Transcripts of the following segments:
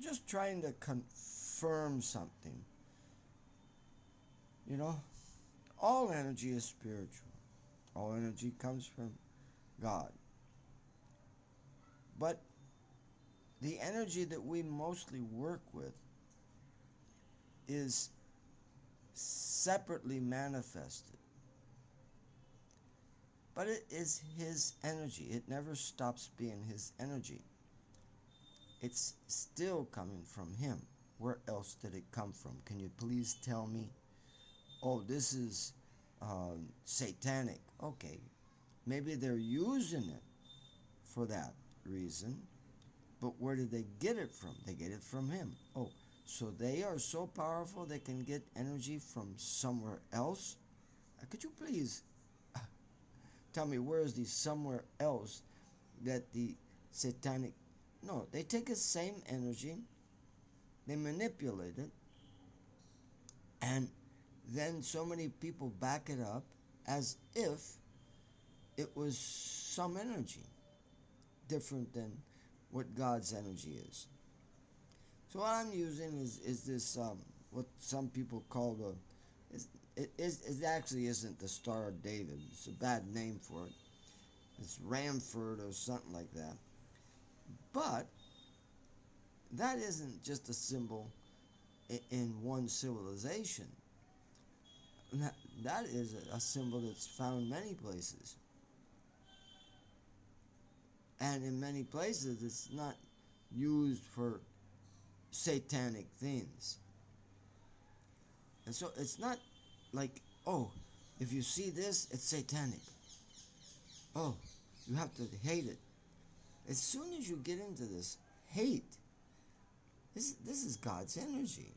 just trying to confirm something. You know, all energy is spiritual. All energy comes from God. But the energy that we mostly work with is separately manifested. But it is His energy. It never stops being His energy. It's still coming from Him. Where else did it come from? Can you please tell me? Oh, this is satanic. Okay, maybe they're using it for that reason, but where did they get it from? They get it from Him. Oh, so they are so powerful they can get energy from somewhere else? Could you please tell me where is the somewhere else that the satanic... No, they take the same energy, they manipulate it, and then so many people back it up as if it was some energy different than what God's energy is. So what I'm using is this what some people call the... It actually isn't the Star of David. It's a bad name for it. It's Ramford or something like that. But that isn't just a symbol in one civilization. That is a symbol that's found many places. And in many places it's not used for satanic things. And so it's not like, oh, if you see this, it's satanic. Oh, you have to hate it. As soon as you get into this hate, this is God's energy.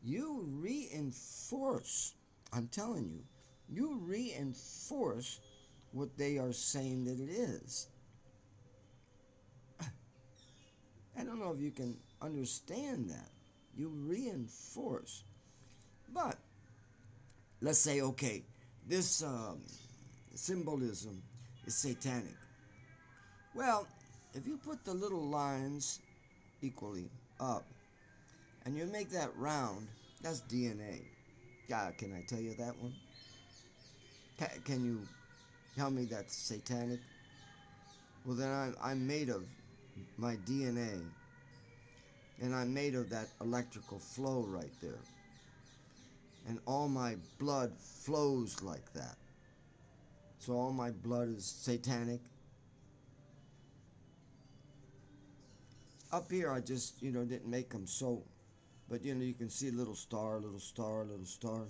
You reinforce, I'm telling you, you reinforce what they are saying that it is. I don't know if you can understand that. You reinforce. But let's say, okay, this symbolism is satanic. Well, if you put the little lines equally up and you make that round, that's DNA. Can I tell you that one? Can you tell me that's satanic? Well, then I'm made of my DNA, and I'm made of that electrical flow right there. And all my blood flows like that. So all my blood is satanic. Up here I just, didn't make them so, but you can see little star, little star, little star,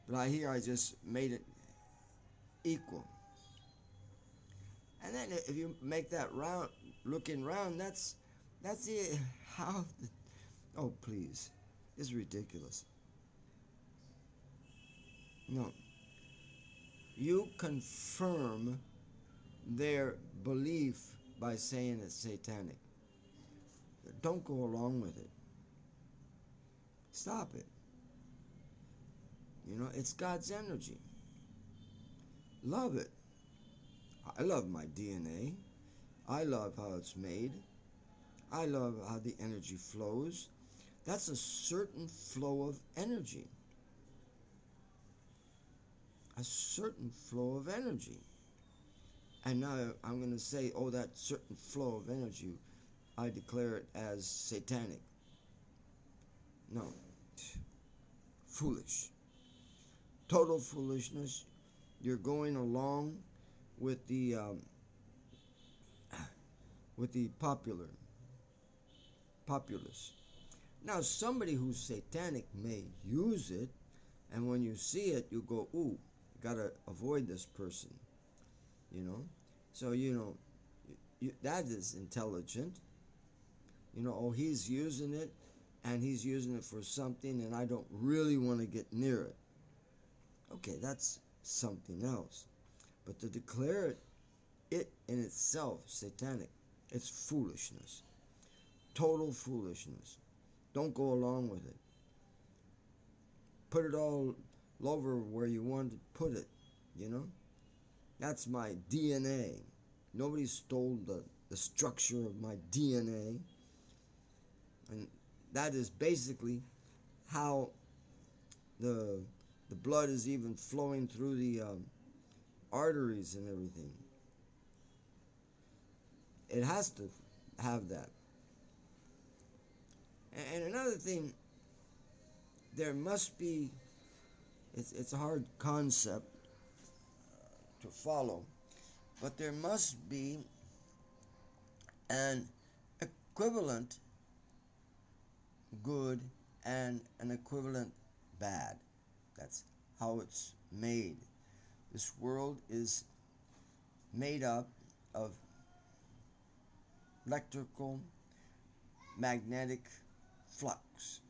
But here I just made it equal. And then if you make that round, looking round, that's it. How? Oh, please. It's ridiculous. No. You confirm their belief by saying it's satanic. Don't go along with it. Stop it. It's God's energy. Love it. I love my DNA. I love how it's made. I love how the energy flows. That's a certain flow of energy. A certain flow of energy. And now I'm going to say, oh, that certain flow of energy, I declare it as satanic. No. Foolish. Total foolishness. You're going along with the populace. Now, somebody who's satanic may use it, and when you see it, you go, ooh, gotta avoid this person. So that is intelligent. Oh, he's using it, and he's using it for something, and I don't really want to get near it. Okay, that's something else. But to declare it in itself satanic, it's foolishness. Total foolishness. Don't go along with it. Put it all over where you want to put it, That's my DNA. Nobody stole the structure of my DNA. And that is basically how the the blood is even flowing through the arteries and everything. It has to have that. And another thing, there must be, it's a hard concept to follow, but there must be an equivalent good and an equivalent bad. That's how it's made. This world is made up of electrical magnetic flux.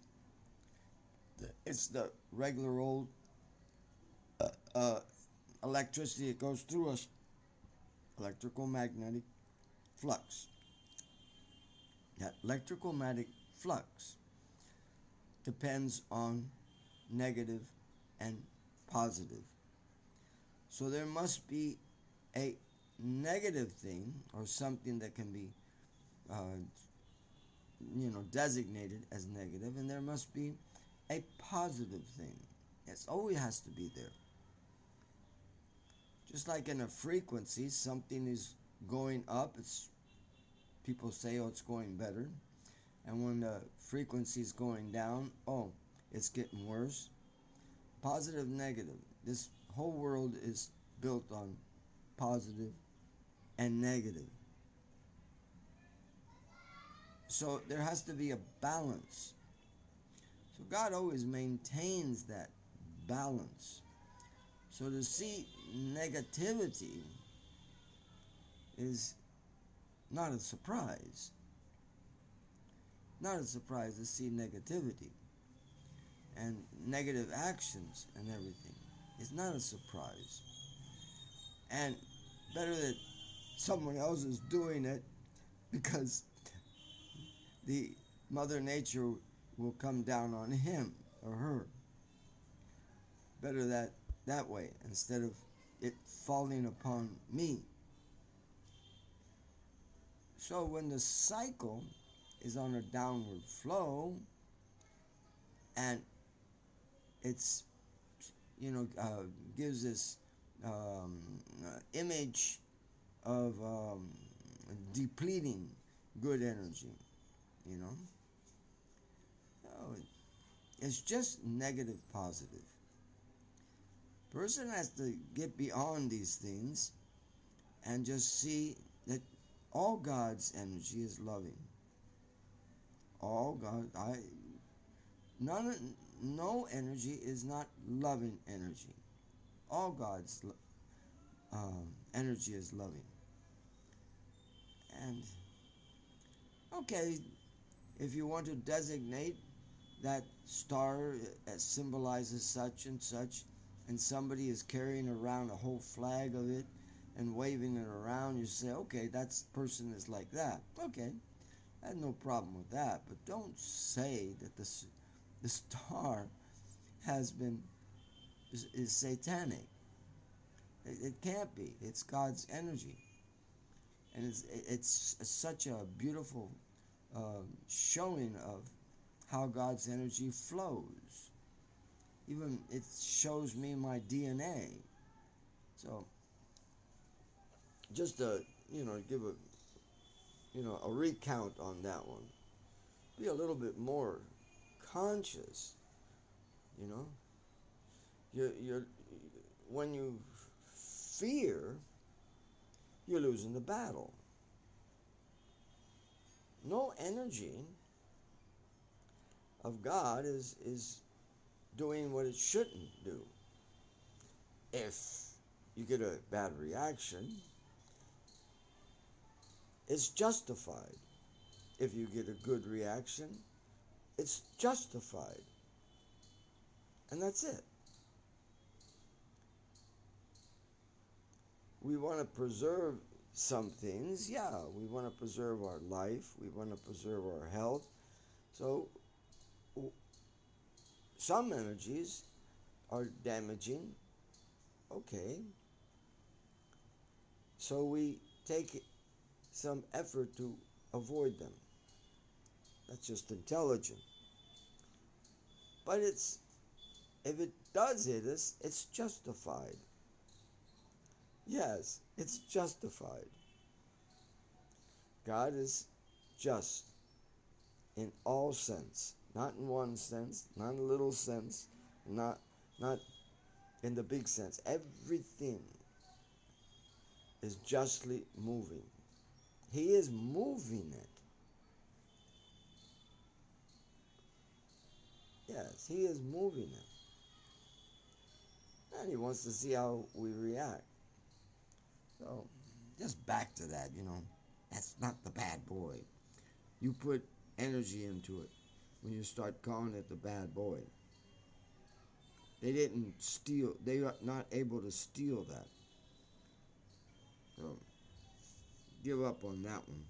It's the regular old uh, electricity that goes through us, electrical magnetic flux. That electrical magnetic flux depends on negative and positive. So there must be a negative thing or something that can be uh, designated as negative, and there must be a positive thing. It always has to be there. Just like in a frequency, something is going up. It's people say, "Oh, it's going better," and when the frequency is going down, oh, it's getting worse. Positive, negative. This whole world is built on positive and negative. So there has to be a balance. So God always maintains that balance. So to see negativity is not a surprise. Not a surprise to see negativity and negative actions and everything. It's not a surprise. And better that someone else is doing it, because the Mother Nature will come down on him or her. Better that way instead of it falling upon me. So when the cycle is on a downward flow and it's gives this image of depleting good energy, you know. No, it's just negative positive. Person has to get beyond these things and just see that all God's energy is loving. All God, no energy is not loving energy. All God's energy is loving. And okay, if you want to designate that star as symbolizes such and such, and somebody is carrying around a whole flag of it and waving it around, you say, okay, that person is like that. Okay, I have no problem with that. But don't say that the star is satanic. It can't be. It's God's energy, and it's such a beautiful showing of how God's energy flows. Even it shows me my DNA. So just to give a recount on that one. Be a little bit more conscious. You know, you're when you fear, you're losing the battle. No energy of God is doing what it shouldn't do. If you get a bad reaction, it's justified. If you get a good reaction, it's justified. And that's it. We want to preserve some things. Yeah, we want to preserve our life. We want to preserve our health. So some energies are damaging. Okay. So we take some effort to avoid them. That's just intelligent. But if it does hit us, it's justified. Yes, it's justified. God is just in all sense, not in one sense, not in a little sense, not in the big sense. Everything is justly moving. He is moving it. Yes, he is moving it. And he wants to see how we react. So, just back to that, that's not the bad boy. You put energy into it when you start calling it the bad boy. They didn't steal, they are not able to steal that. So, give up on that one.